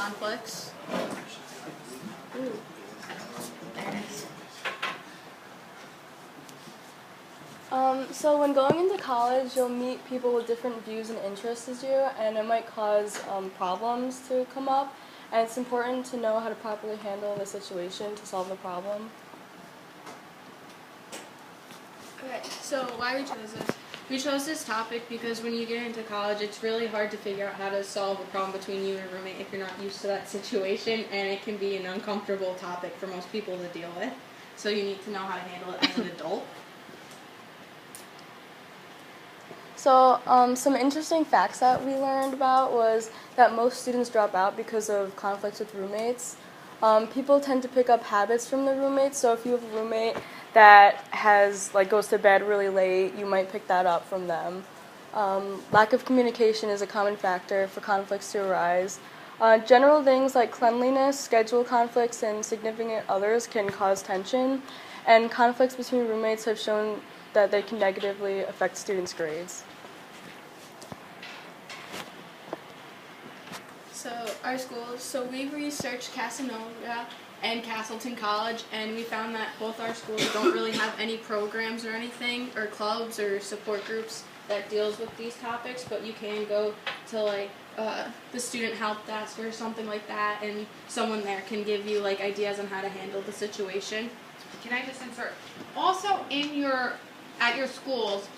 conflicts? Ooh. There it is. So when going into college, you'll meet people with different views and interests as you, and it might cause problems to come up, and it's important to know how to properly handle the situation to solve the problem. Okay, so why we chose this? We chose this topic because when you get into college, it's really hard to figure out how to solve a problem between you and a roommate if you're not used to that situation, and it can be an uncomfortable topic for most people to deal with. So you need to know how to handle it as an adult. So some interesting facts that we learned about was that most students drop out because of conflicts with roommates. People tend to pick up habits from their roommates, so if you have a roommate that goes to bed really late, you might pick that up from them. Lack of communication is a common factor for conflicts to arise. General things like cleanliness, schedule conflicts, and significant others can cause tension, and conflicts between roommates have shown that they can negatively affect students' grades. So our schools, we researched Casanova and Castleton College, and we found that both our schools don't really have any programs or anything, or clubs or support groups that deals with these topics, but you can go to the student help desk or something like that, and someone there can give you ideas on how to handle the situation. Can I just insert? Also, at your schools,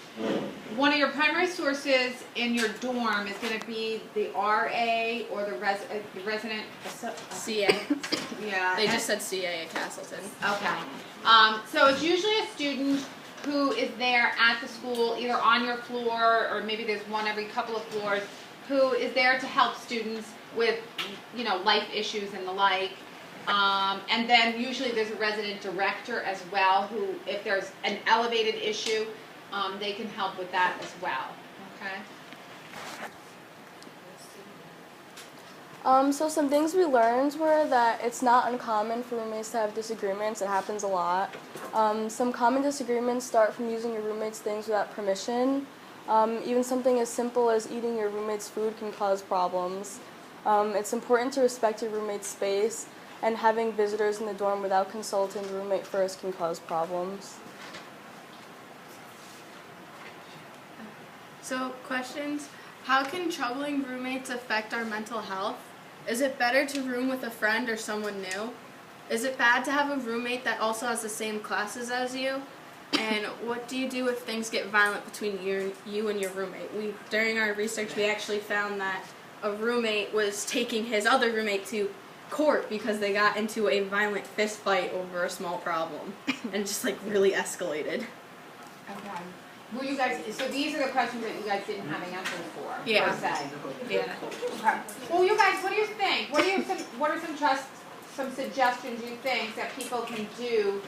one of your primary sources in your dorm is going to be the RA or the resident CA. Yeah. They just said CA at Castleton. Okay. So it's usually a student who is there at the school, either on your floor or maybe there's one every couple of floors, who is there to help students with, life issues and the like. And then usually there's a resident director as well who, if there's an elevated issue, they can help with that as well. Okay? So some things we learned were that it's not uncommon for roommates to have disagreements. It happens a lot. Some common disagreements start from using your roommate's things without permission. Even something as simple as eating your roommate's food can cause problems. It's important to respect your roommate's space, and having visitors in the dorm without consulting the roommate first can cause problems. So, questions. How can troubling roommates affect our mental health? Is it better to room with a friend or someone new? Is it bad to have a roommate that also has the same classes as you? And what do you do if things get violent between you and your roommate? During our research, we actually found that a roommate was taking his other roommate to court because they got into a violent fist fight over a small problem and just really escalated. Okay. Were you guys, so these are the questions that you guys didn't have answers for, Yeah. per se. Yeah. Okay. Well, you guys, what do you think? What are some suggestions you think that people can do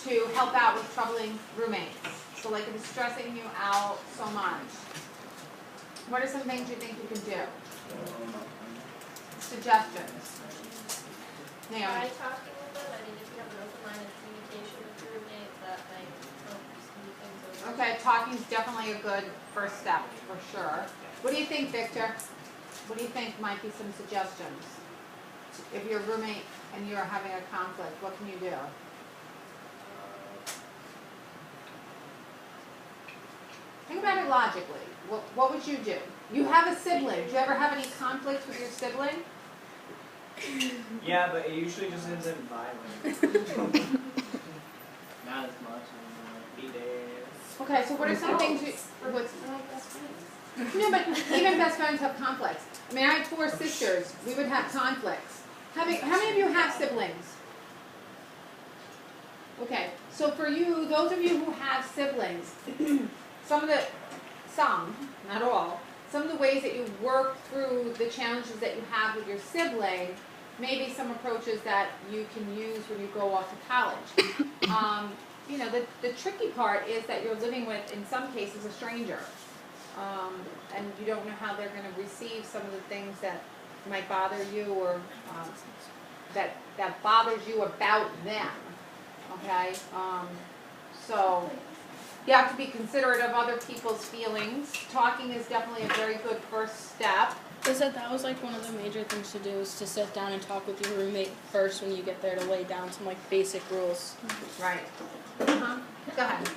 to help out with troubling roommates? So if it's stressing you out so much, what are some things you think you can do? Suggestions. Try Naomi. talking with them. If you have an open line of communication with your roommate, that might help smooth things over. Okay, talking's definitely a good first step, for sure. What do you think, Victor? What do you think might be some suggestions? If you're a roommate and you're having a conflict, what can you do? Think about it logically. What would you do? You have a sibling. Do you ever have any conflicts with your sibling? Yeah, but it usually just ends in violence. Not as much as be there. Okay, so what are some things you... What's, no, but even best friends have conflicts. I had 4 sisters. We would have conflicts. How many of you have siblings? Okay, so for you, those of you who have siblings, not all, some of the ways that you work through the challenges that you have with your sibling, maybe some approaches that you can use when you go off to college. The tricky part is that you're living with, in some cases, a stranger. And you don't know how they're going to receive some of the things that might bother you or that bothers you about them. Okay? So You have to be considerate of other people's feelings. Talking is definitely a very good first step. They said that was like one of the major things to do is to sit down and talk with your roommate first when you get there to lay down some like basic rules. Right. Go ahead.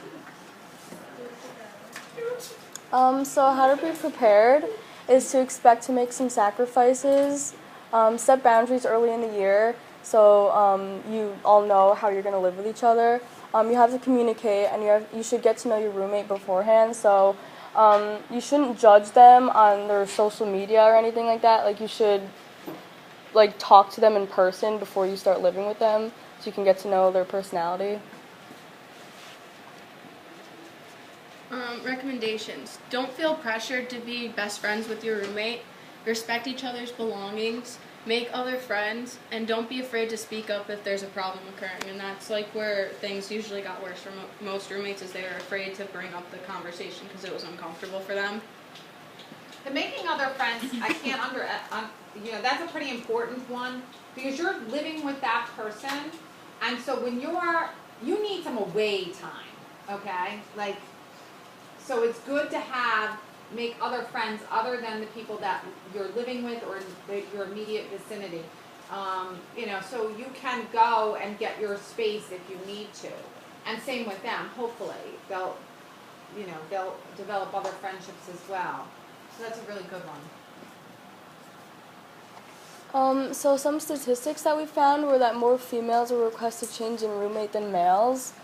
So how to be prepared is to expect to make some sacrifices, set boundaries early in the year so you all know how you're going to live with each other. You have to communicate, and you should get to know your roommate beforehand. So you shouldn't judge them on their social media or anything like that. Like you should like talk to them in person before you start living with them, so you can get to know their personality. Recommendations. Don't feel pressured to be best friends with your roommate. Respect each other's belongings. Make other friends. And don't be afraid to speak up if there's a problem occurring. And that's like where things usually got worse for most roommates, is they were afraid to bring up the conversation because it was uncomfortable for them. The making other friends, I can't that's a pretty important one, because you're living with that person, and so when you need some away time, okay? Like, so it's good to make other friends other than the people that you're living with or in your immediate vicinity. So you can go and get your space if you need to. And same with them, hopefully. They'll develop other friendships as well. So that's a really good one. So some statistics that we found were that more females were requested change in roommate than males.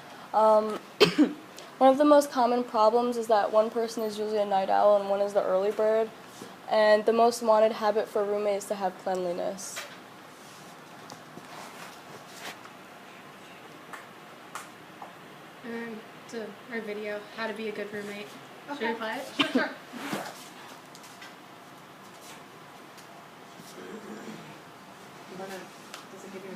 One of the most common problems is that one person is usually a night owl and one is the early bird. And the most wanted habit for roommates is to have cleanliness. It's our video, How to Be a Good Roommate. Should we play it? Sure. Does it give you?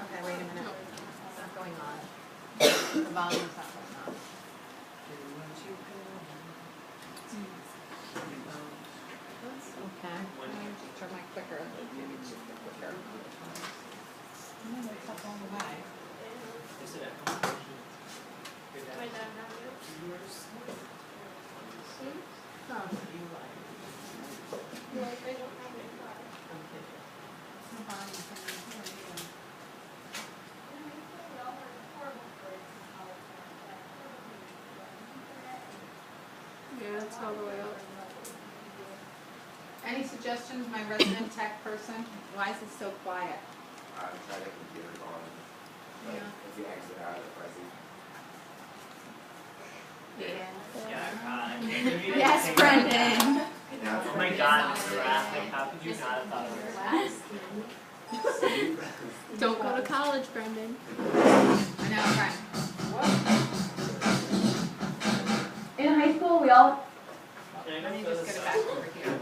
Okay, wait a minute. It's not going on. The volume's not going on. Okay. Turn my clicker. Maybe it's just the clicker. No, it's up all the way. Is it My dad has it. Oh. No, I don't have it. No volume coming in here either. Yeah, it's all the way up. Any suggestions, my resident tech person? Why is it so quiet? Try the computer on. Like, if you exit out of the present. Yeah. Yes, Brendan. Oh my god, Mr. Rathnick, how could you not have thought of it? Don't go to college, Brendan. I know, right. In high school, we all Let me just get it back over here.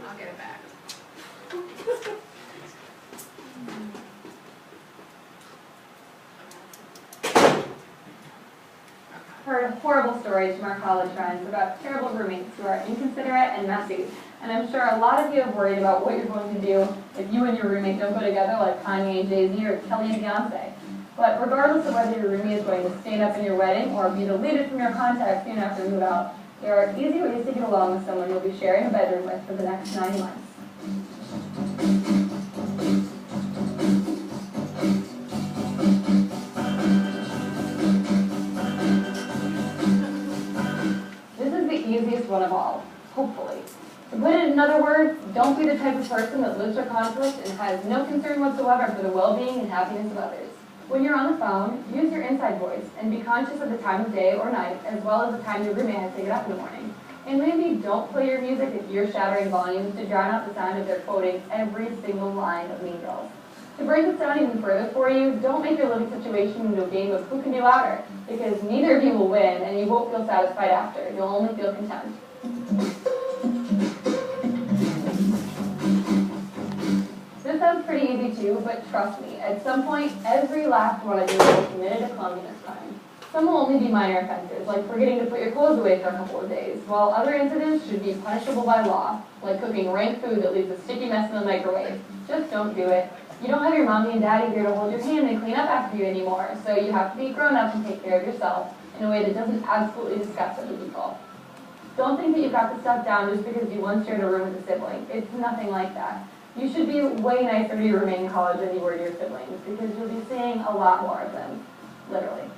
I'll get it back. heard horrible stories from our college friends about terrible roommates who are inconsiderate and messy. And I'm sure a lot of you have worried about what you're going to do if you and your roommate don't go together like Kanye and Jay-Z or Kelly and Beyonce. But regardless of whether your roommate is going to stand up in your wedding or be deleted from your contacts soon after you move out, there are easy ways to get along with someone you'll be sharing a bedroom with for the next 9 months. This is the easiest one of all, hopefully. To put it in other words, don't be the type of person that lives for conflict and has no concern whatsoever for the well-being and happiness of others. When you're on the phone, use your inside voice and be conscious of the time of day or night, as well as the time your roommate has to get up in the morning. And maybe don't play your music at ear-shattering volumes to drown out the sound of their quoting every single line of Mean Girls. To break this down even further for you, don't make your living situation into a game of who can do louder, because neither of you will win and you won't feel satisfied after. You'll only feel content. This sounds pretty easy too, but trust me, at some point, every last one of you will have committed a communist crime. Some will only be minor offenses, like forgetting to put your clothes away for a couple of days, while other incidents should be punishable by law, like cooking rank food that leaves a sticky mess in the microwave. Just don't do it. You don't have your mommy and daddy here to hold your hand and clean up after you anymore, so you have to be grown up and take care of yourself in a way that doesn't absolutely disgust other people. Don't think that you've got the stuff down just because you once shared a room with a sibling. It's nothing like that. You should be way nicer to your roommate in college than you were to your siblings, because you'll be seeing a lot more of them, literally.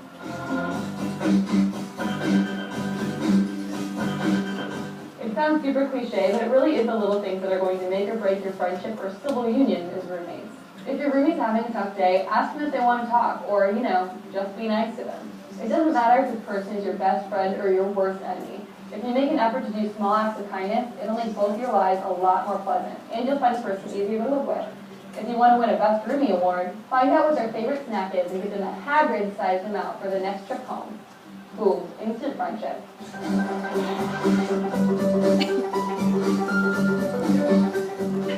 It sounds super cliche, but it really is the little things that are going to make or break your friendship or civil union as roommates. If your roommate's having a tough day, ask them if they want to talk, or, just be nice to them. It doesn't matter if this person is your best friend or your worst enemy. If you make an effort to do small acts of kindness, it'll make both your lives a lot more pleasant, and you'll find the person easier to live with. If you want to win a Best Roomie award, find out what their favorite snack is and give them a Hagrid-sized amount for the next trip home. Boom, instant friendship.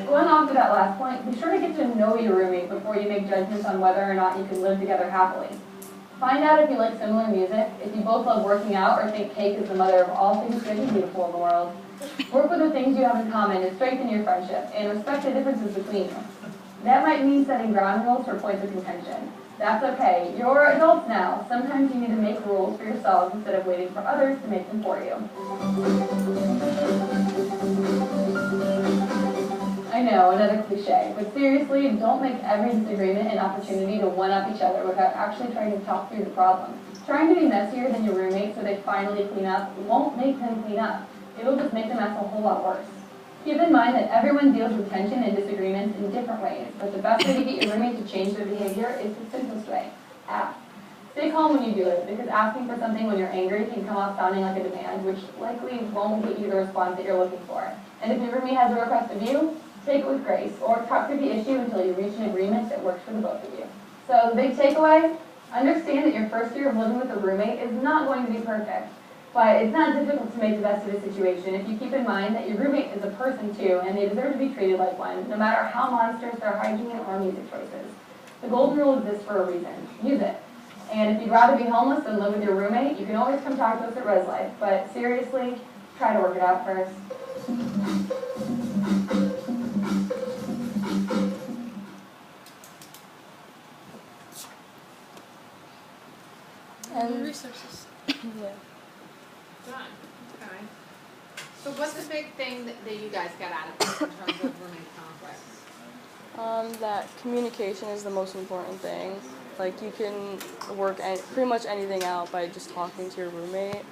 Going on to that last point, be sure to get to know your roommate before you make judgments on whether or not you can live together happily. Find out if you like similar music, if you both love working out, or think cake is the mother of all things good and beautiful in the world. Work with the things you have in common to strengthen your friendship, and respect the differences between you. That might mean setting ground rules for points of contention. That's okay. You're adults now. Sometimes you need to make rules for yourselves instead of waiting for others to make them for you. I know, another cliche, but seriously, don't make every disagreement an opportunity to one-up each other without actually trying to talk through the problem. Trying to be messier than your roommate so they finally clean up won't make them clean up. It'll just make the mess a whole lot worse. Keep in mind that everyone deals with tension and disagreements in different ways, but the best way to get your roommate to change their behavior is the simplest way: ask. Stay calm when you do it, because asking for something when you're angry can come off sounding like a demand, which likely won't get you the response that you're looking for. And if your roommate has a request of you, take it with grace, or talk through the issue until you reach an agreement that works for the both of you. So the big takeaway: understand that your first year of living with a roommate is not going to be perfect. But it's not difficult to make the best of the situation if you keep in mind that your roommate is a person too, and they deserve to be treated like one, no matter how monstrous their hygiene or music choices. The golden rule exists for a reason. Use it. And if you'd rather be homeless than live with your roommate, you can always come talk to us at Res Life. But seriously, try to work it out first. And resources. yeah. Done. Okay. So what's the big thing that you guys got out of this in terms of roommate conflicts? That communication is the most important thing. Like, you can work pretty much anything out by just talking to your roommate. Okay.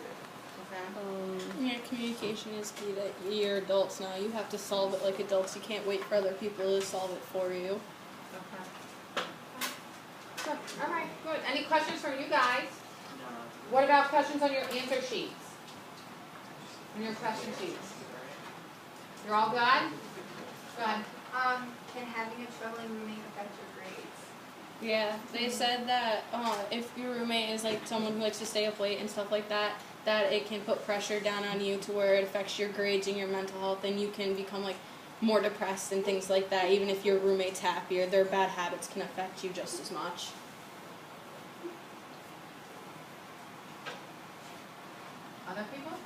Yeah, communication is key. That you're adults now. You have to solve it like adults. You can't wait for other people to solve it for you. Okay. Good. All right, good. Any questions from you guys? No. What about questions on your answer sheets? On your question sheets? You're all good? Go ahead. Can having a troubling roommate affect your grades? Yeah, they said that if your roommate is like someone who likes to stay up late and stuff like that, that it can put pressure down on you to where it affects your grades and your mental health, and you can become like more depressed and things like that. Even if your roommate's happier, their bad habits can affect you just as much. Other people?